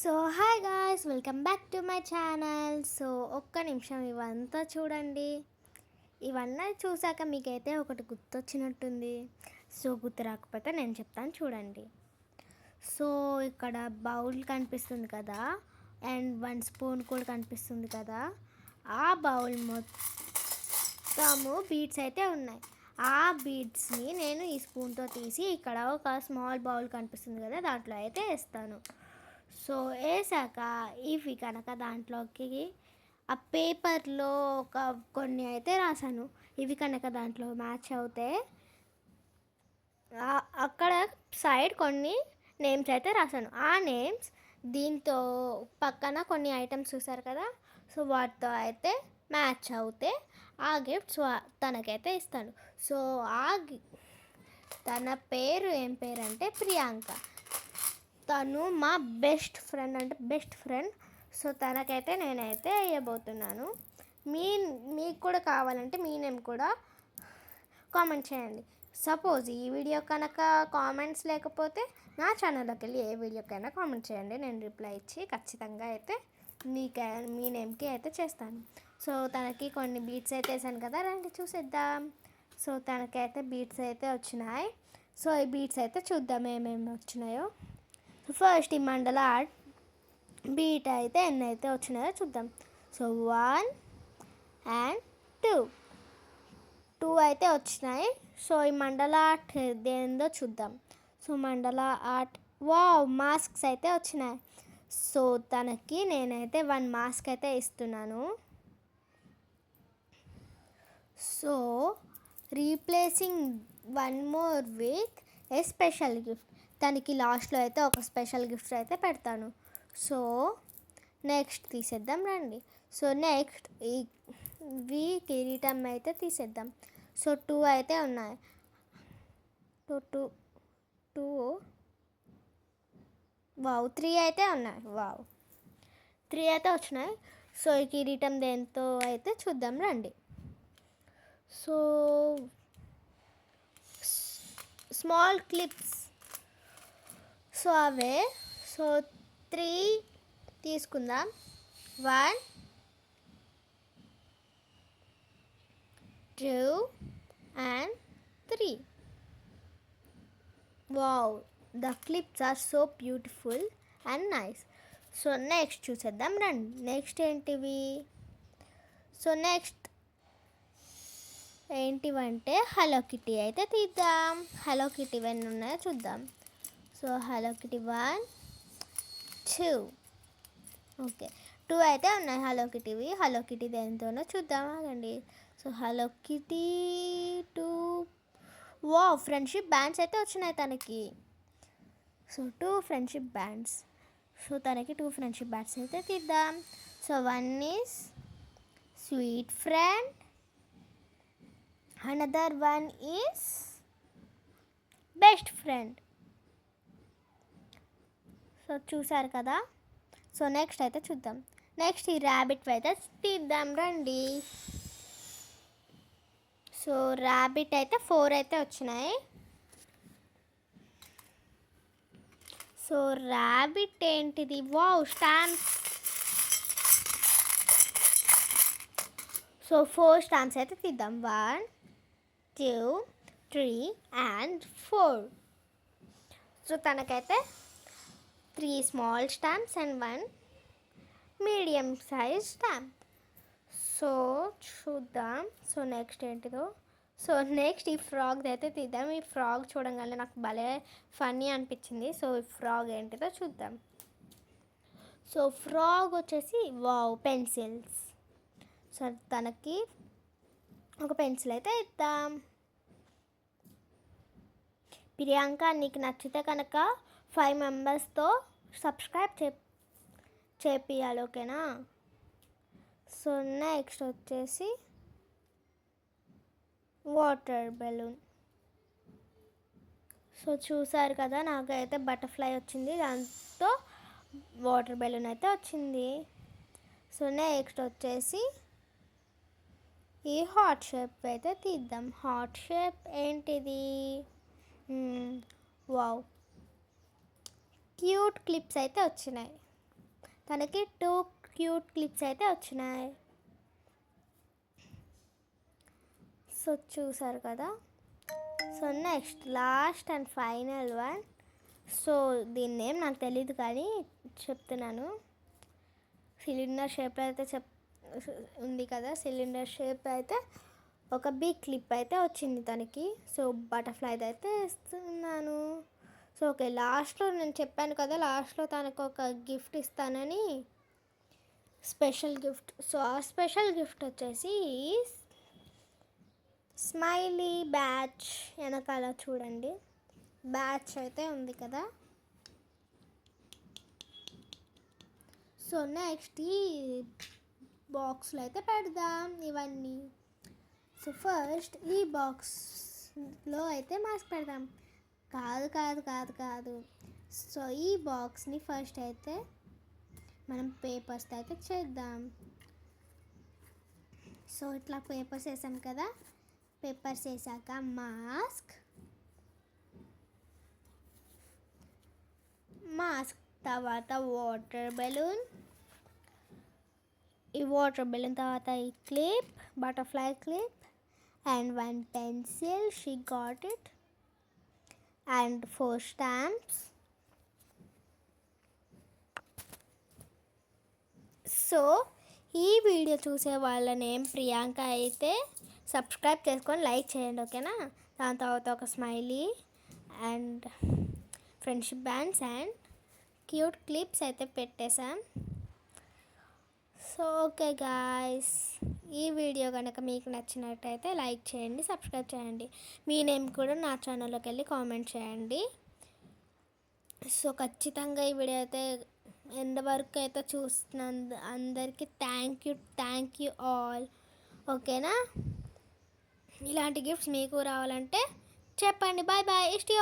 So hi guys, welcome back to my channel. So ఒక్క నిమిషం ఇవంతా చూడండి. ఇవన్నీ చూసాక మీకైతే ఒకటి గుర్తొచ్చినట్టుంది. సో గుర్తు రాకపోతే నేను చెప్తాను చూడండి. సో ఇక్కడ బౌల్ కనిపిస్తుంది కదా, అండ్ 1 స్పూన్ కూడా కనిపిస్తుంది కదా. ఆ బౌల్ మొత్తము బీడ్స్ అయితే ఉన్నాయి. ఆ బీడ్స్ని నేను ఈ స్పూన్తో తీసి ఇక్కడ ఒక స్మాల్ బౌల్ కనిపిస్తుంది కదా, దాంట్లో అయితే వేస్తాను. సో వేసాక ఇవి కనుక దాంట్లోకి ఆ పేపర్లో కొన్ని అయితే రాశాను. ఇవి కనుక దాంట్లో మ్యాచ్ అవుతే అక్కడ సైడ్ కొన్ని నేమ్స్ అయితే రాశాను. ఆ నేమ్స్ దీంతో పక్కన కొన్ని ఐటమ్స్ చూసారు కదా, సో వాటితో అయితే మ్యాచ్ అవుతే ఆ గిఫ్ట్స్ తనకైతే ఇస్తాను. సో తన పేరు ఏం పేరు అంటే ప్రియాంక. తను మా బెస్ట్ ఫ్రెండ్. సో తనకైతే నేనైతే ఇవ్వబోతున్నాను. మీకు కూడా కావాలంటే మీ నేమ్ కూడా కామెంట్ చేయండి. సపోజ్ ఈ వీడియో కనుక కామెంట్స్ లేకపోతే నా ఛానల్లోకి వెళ్ళి ఏ వీడియోకైనా కామెంట్ చేయండి. నేను రిప్లై ఇచ్చి ఖచ్చితంగా అయితే మీ నేమ్కి అయితే చేస్తాను. సో తనకి కొన్ని బీట్స్ అయితే వేసాను కదా, రండి చూసేద్దాం. సో తనకైతే బీట్స్ అయితే వచ్చినాయి. సో ఈ బీట్స్ అయితే చూద్దాం ఏమేమి వచ్చినాయో. ఫస్ట్ ఈ మండల ఆర్ట్ బీట్ అయితే ఎన్ని అయితే వచ్చినాయో చూద్దాం. సో 1 and 2 అయితే వచ్చినాయి. సో ఈ మండల ఆర్ట్ దేందో చూద్దాం. సో మండల ఆర్ట్ మాస్క్స్ అయితే వచ్చినాయి. సో తనకి నేనైతే 1 మాస్క్ అయితే ఇస్తున్నాను. So replacing 1 more with a special gift. తనకి లాస్ట్లో అయితే ఒక స్పెషల్ గిఫ్ట్ అయితే పెడతాను. సో నెక్స్ట్ తీసేద్దాం రండి. సో నెక్స్ట్ ఈ కిరీటం అయితే తీసేద్దాం. సో 2 అయితే ఉన్నాయి. 3 అయితే ఉన్నాయి. 3 అయితే వచ్చినాయి. సో ఈ కిరీటం దేంతో అయితే చూద్దాం రండి. So small clips. సో అవే. సో 3 తీసుకుందాం. 1 2 and 3. The clips are so beautiful and nice. So next చూసేద్దాం రండి. నెక్స్ట్ ఏంటివి? సో నెక్స్ట్ ఏంటివంటే హలో కిటీ అయితే తీద్దాం. హలో కిటీ ఎన్ని ఉన్నాయో చూద్దాం. So hello kitty 1 2. ఓకే, 2 అయితే ఉన్నాయి హలో కిటీవి. హలో కిటీ దేనితోనో చూద్దాం ఆగండి. So hello kitty 2. Friendship bands అయితే వచ్చినాయి తనకి. So 2 friendship bands. సో తనకి 2 ఫ్రెండ్షిప్ బ్యాండ్స్ అయితే తీద్దాం. So 1 is sweet friend, another 1 is best friend. So చూసారు కదా. సో నెక్స్ట్ అయితే చూద్దాం. నెక్స్ట్ ఈ ర్యాబిట్ అయితే తీద్దాం రండి. సో ర్యాబిట్ అయితే 4 అయితే వచ్చినాయి. సో ర్యాబిట్ ఏంటిది? స్టాంప్స్. సో 4 స్టాంప్స్ అయితే తీద్దాం. 1 2 3 and 4. సో తనకైతే 3 small stamps and 1 medium size stamp. So చూద్దాం. సో నెక్స్ట్ ఏంటిదో. సో నెక్స్ట్ ఈ ఫ్రాగ్ అయితే తీద్దాం. ఈ ఫ్రాగ్ చూడగానే నాకు భలే ఫన్నీ అనిపించింది. సో ఈ ఫ్రాగ్ ఏంటిదో చూద్దాం. సో ఫ్రాగ్ వచ్చేసి పెన్సిల్స్. సో తనకి ఒక పెన్సిల్ అయితే ఇద్దాం. ప్రియాంక, నీకు నచ్చితే కనుక 5 మెంబర్స్తో సబ్స్క్రైబ్ చేపియాలి, ఓకేనా? సో నెక్స్ట్ వచ్చేసి వాటర్ బెలూన్. సో చూసారు కదా, నాకైతే బటర్ఫ్లై వచ్చింది, దాంతో వాటర్ బెలూన్ అయితే వచ్చింది. సో నెక్స్ట్ వచ్చేసి ఈ హార్ట్ షేప్ అయితే తీద్దాం. హార్ట్ షేప్ ఏంటిది? క్యూట్ క్లిప్స్ అయితే వచ్చినాయి. తనకి 2 క్యూట్ క్లిప్స్ అయితే వచ్చినాయి. సో చూసారు కదా. So next last and final one. So దీని నేమ్ నాకు తెలియదు కానీ చెప్తున్నాను. సిలిండర్ షేప్ అయితే ఉంది కదా, సిలిండర్ షేప్ అయితే ఒక బిగ్ క్లిప్ అయితే వచ్చింది తనకి. సో బటర్ఫ్లై అయితే ఇస్తున్నాను. సో ఓకే, లాస్ట్లో నేను చెప్పాను కదా, లాస్ట్లో తనకు ఒక గిఫ్ట్ ఇస్తానని, స్పెషల్ గిఫ్ట్. సో ఆ స్పెషల్ గిఫ్ట్ వచ్చేసి స్మైలీ బ్యాచ్. వెనకాల చూడండి, బ్యాచ్ అయితే ఉంది కదా. సో నెక్స్ట్ ఈ బాక్స్లో అయితే పెడదాం ఇవన్నీ. సో ఫస్ట్ ఈ బాక్స్లో అయితే మాస్క్ పెడదాం. కాదు కాదు కాదు కాదు సో ఈ బాక్స్ని ఫస్ట్ అయితే మనం పేపర్స్ అయితే చేద్దాం. సో ఇట్లా పేపర్స్ వేసాం కదా, పేపర్స్ వేసాక మాస్క్ తర్వాత వాటర్ బెలూన్, ఈ వాటర్ బెలూన్ తర్వాత ఈ clip, butterfly clip and 1 pencil, she got it, and 4 stamps. So ఈ వీడియో చూసే వాళ్ళ నేమ్ ప్రియాంక అయితే సబ్స్క్రైబ్ చేసుకొని లైక్ చేయండి, ఓకేనా. దాని తర్వాత ఒక smiley and friendship bands and cute clips అయితే పెట్టేశాం. సో ఓకే గాయ్స్, ఈ వీడియో కనుక మీకు నచ్చినట్టయితే లైక్ చేయండి, సబ్స్క్రైబ్ చేయండి. మీ నేమ్ కూడా నా ఛానల్లోకి వెళ్ళి కామెంట్ చేయండి. సో ఖచ్చితంగా ఈ వీడియో అయితే ఎండ్ వరకు అయితే చూస్తున్నందు అందరికీ థ్యాంక్ యూ ఆల్, ఓకేనా. ఇలాంటి గిఫ్ట్స్ మీకు రావాలంటే చెప్పండి. Bye bye. ఇష్టి.